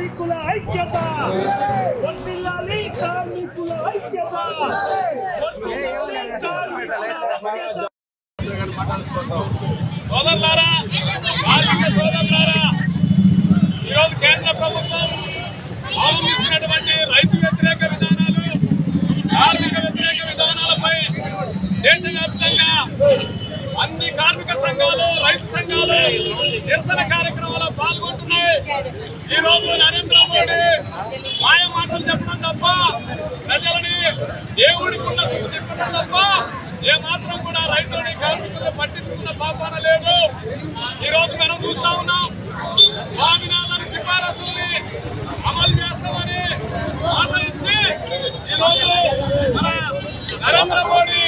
కార్మికుల ఐక్యత వర్ధిల్లాలి కార్మికుల ఐక్యత వర్ధిల్లాలి కార్మికుల ఐక్యత సోదరులారా కార్మిక సోదరులారా ఈరోజు కేంద్ర ప్రభుత్వం అవలంబిస్తున్నటువంటి రైతు వ్యతిరేక విధానాలు కార్మిక వ్యతిరేక విధానాలపై దేశవ్యాప్తంగా అన్ని కార్మిక సంఘాలు రైతు సంఘాలు నిరసన కార్యక్రమాల్లో పాల్గొంటున్నాయి. ఈ రోజు నరేంద్ర మోడీ మాయ మాటలు చెప్పడం తప్ప ప్రజలని దేవుడికున్న సుఖ తిప్పడం తప్ప ఏమాత్రం కూడా రైతులని కార్మికులను పట్టించుకున్న పాపాన లేదు. ఈ రోజు మనం చూస్తా ఉన్నాం స్వామినాథన్ సిఫారసుల్ని అమలు చేస్తామని మాట ఇచ్చి ఈరోజు మన నరేంద్ర మోడీ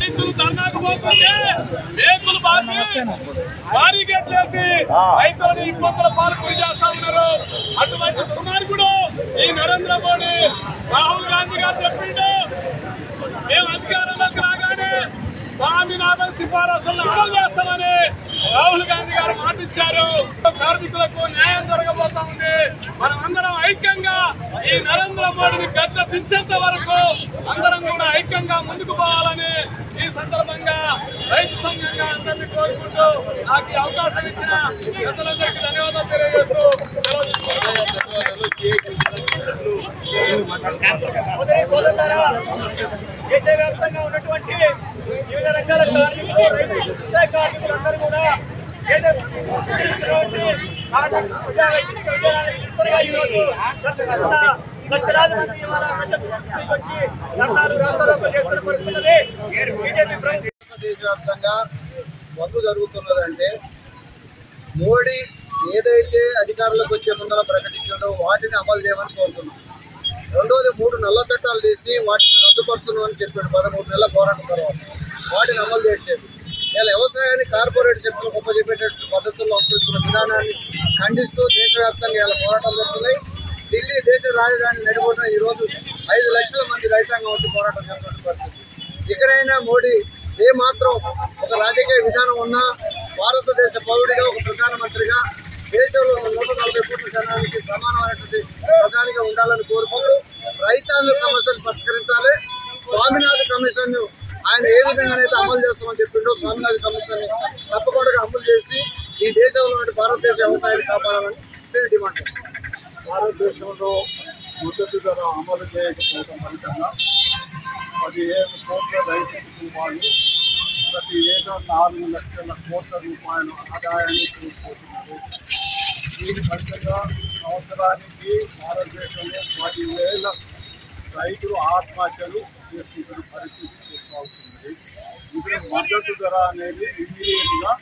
రైతులు ధర్నాకు పోతుంటే వేకులు బారికేట్లు వేసి రైతులని ఇబ్బందుల పాలు గురి చేస్తా ఉన్నారు. అటువంటి దుర్మార్గుడు ఈ నరేంద్ర మోడీ రాహుల్ గాంధీ గారు చెప్పిండు మేము అధికారంలోకి రాగానే స్వామినాథన్ సిఫారసులను అమలు చేస్తామని రాహుల్ గాంధీ గారు మాట ఇచ్చారు. కార్మికులకు న్యాయం జరగబోతా ఉంది. మనం అందరం ఐక్యంగా ఈ నరేంద్ర మోడీని గద్దె దించేంత వరకు అందరం కూడా ఐక్యంగా ముందుకు పోవాలని ఈ సందర్భంగా రైతు సంఘంగా అందరినీ కోరుకుంటూ నాకు ఈ అవకాశం ఇచ్చిన పెద్దలందరికీ ధన్యవాదాలు తెలియజేస్తూ దేశవ్యాప్తంగా ఉన్నటువంటి వివిధ రకాల కార్మికులందరూ కూడా లక్షలాది మంది వచ్చి ధర్నాలు రాస్తారోకలు చేస్తున్న పరిస్థితున్నది. దేశవ్యాప్తంగా బంద్ జరుగుతున్నదంటే మోడీ ఏదైతే అధికారులకు వచ్చే ముందర ప్రకటించాడో వాటిని అమలు చేయమని కోరుతున్నాం. రెండోది 3 నల్ల చట్టాలు తీసి వాటిని రద్దుపరుస్తున్నామని చెప్పాడు 13 నెలల పోరాటం తర్వాత. వాటిని అమలు చేయట్లేదు. ఇలా వ్యవసాయాన్ని కార్పొరేట్ శక్తులు గొప్పచెప్పేటటువంటి పద్ధతుల్లో అమలుస్తున్న విధానాన్ని ఖండిస్తూ దేశవ్యాప్తంగా ఇలా పోరాటాలు జరుగుతున్నాయి. ఢిల్లీ దేశ రాజధాని నడిబొడ్డున ఈరోజు 5 లక్షల మంది రైతాంగం వచ్చి పోరాటం చేస్తున్న పరిస్థితి. ఇకనైనా మోడీ ఏమాత్రం ఒక రాజకీయ విధానం ఉన్నా భారతదేశ పౌరుడిగా ఒక ప్రధానమంత్రిగా దేశంలో 140 కోట్ల జనానికి సమానమైనటువంటి ప్రధానిగా ఉండాలని కోరుకుంటూ రైతాంగ సమస్యలు పరిష్కరించాలి. స్వామినాథన్ కమిషన్ ఆయన ఏ విధంగానైతే అమలు చేస్తామని చెప్పిండో స్వామినాథన్ కమిషన్ తప్పకుండా అమలు చేసి ఈ దేశంలో భారతదేశ వ్యవసాయాన్ని కాపాడాలని మేము డిమాండ్ చేస్తాం. భారతదేశంలో మద్దతు ధర అమలు చేయకపోవడం ఫలితంగా 17 కోట్ల రైతు కుటుంబాలు ప్రతి ఏటా 4 లక్షల కోట్ల రూపాయల ఆదాయాన్ని చూసుకుంటున్నారు. దీని ఫలితంగా సంవత్సరానికి భారతదేశంలో 10,000 రైతులు ఆత్మహత్యలు చేసుకుంటున్న పరిస్థితి కొనసాగుతుంది. ఇది మద్దతు ధర అనేది ఇమ్మీడియట్గా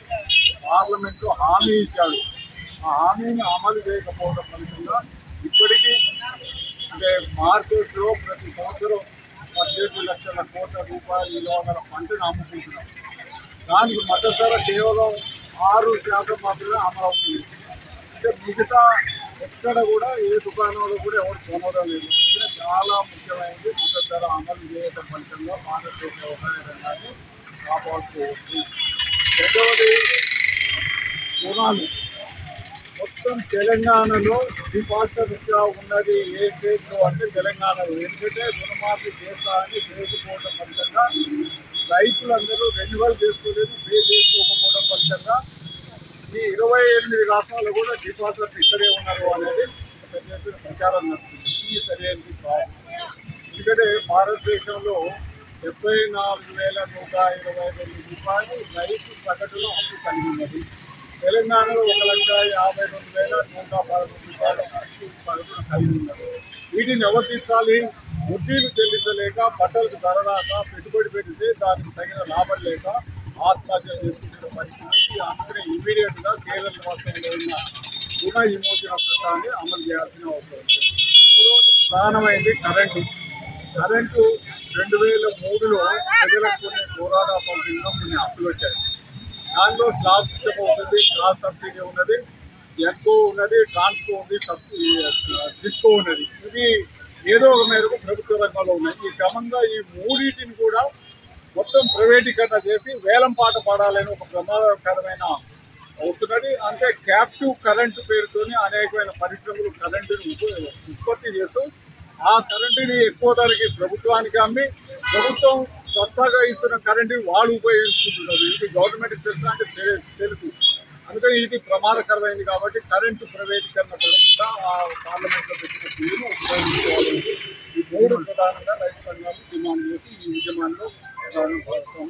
పార్లమెంట్లో హామీ ఇచ్చాడు. ఆ హామీని అమలు చేయకపోవడం ఫలితంగా ఇప్పటికీ అంటే మార్కెట్లో ప్రతి సంవత్సరం 17 లక్షల కోట్ల రూపాయల విలువ గల పంటను అమ్ముకుంటున్నాం. దానికి మద్దతు ధర కేవలం 6% మాత్రమే అమలు అవుతుంది. అంటే మిగతా ఎక్కడ కూడా ఏ దుకాణంలో కూడా ఎవరు కొనడం లేదు. ఇక్కడ చాలా ముఖ్యమైనది మద్దతు ధర అమలు చేయడం ఫలితంగా భారతదేశ వ్యవసాయ రంగాన్ని కాపాడుకోవచ్చు. రెండవది రుణాలు. మొత్తం తెలంగాణలో డిఫాల్టర్స్గా ఉన్నది ఏ స్టేట్లో అంటే తెలంగాణలో. ఎందుకంటే రుణమాఫీ చేస్తారని చేయకపోవడం ఫలితంగా రైతులందరూ రెన్యువల్ చేసుకోలేదు, పే చేసుకోకపోవడం ఫలితంగా ఈ 28 రాష్ట్రాలు కూడా డిఫాల్టర్స్ ఇక్కడే ఉన్నారు అనేది పెద్ద ఎత్తున ప్రచారం జరుగుతుంది. ఇది సరైనది కాదు. ఎందుకంటే భారతదేశంలో 74,122 రూపాయలు రైతు సగటులో అప్పు కలిగి ఉన్నది. తెలంగాణలో 1,52,111 రూపాయలు అప్పు సగటున కలిగి ఉన్నారు. వీటిని ఎవరు తీర్చాలి? వడ్డీలు చెల్లించలేక, పంటలకు ధర రాక, పెట్టుబడి పెడితే దానికి తగిన లాభం లేక ఆత్మహత్య చేసుకుంటున్న పరిస్థితి. అందుకనే ఇమీడియట్గా కేంద్ర రాష్ట్రంలో ఉన్న రుణ విమోచన చట్టాన్ని అమలు చేయాల్సిన అవసరం ఉంది. మూడవది ప్రధానమైనది కరెంటు. 2003లో ప్రజలకు కొన్ని పోరాట ఫలితంగా కొన్ని అప్పులు వచ్చాయి. దానిలో స్లాబ్ సిస్టమ్ ఉంటుంది, క్రాస్ సబ్సిడీ ఉన్నది, ఎన్కో ఉన్నది, ట్రాన్స్కో ఉంది, డిస్కో ఉన్నది. ఇవి ఏదో ఒక మేరకు ప్రభుత్వ రంగంలో ఉన్నాయి. ఈ క్రమంగా ఈ మూడింటిని కూడా మొత్తం ప్రైవేటీకరణ చేసి వేలం పాట పాడాలని ఒక ప్రమాదకరమైన అవుతున్నది. అంటే క్యాప్టివ్ కరెంటు పేరుతోని అనేకమైన పరిశ్రమలు కరెంటుని ఉత్పత్తి చేస్తూ ఆ కరెంటుని ఎక్కువ ధరకి ప్రభుత్వానికి అమ్మి ప్రభుత్వం స్వచ్ఛంగా ఇస్తున్న కరెంటుని వాళ్ళు ఉపయోగించుకుంటున్నారు. ఇది గవర్నమెంట్కి తెలుసు అంటే తెలుసు. అందుకని ఇది ప్రమాదకరమైంది కాబట్టి కరెంటు ప్రైవేటీకరణ జరగకుండా ఆ పార్లమెంట్లో పెట్టిన బిల్లును ఉపయోగించుకోవాలి. ఈ 3 ప్రధానంగా రైతు సంఘాలు డిమాండ్ చేసి ఈ ఉద్యమాల్లో ప్రధాన భాగస్వామ్యం.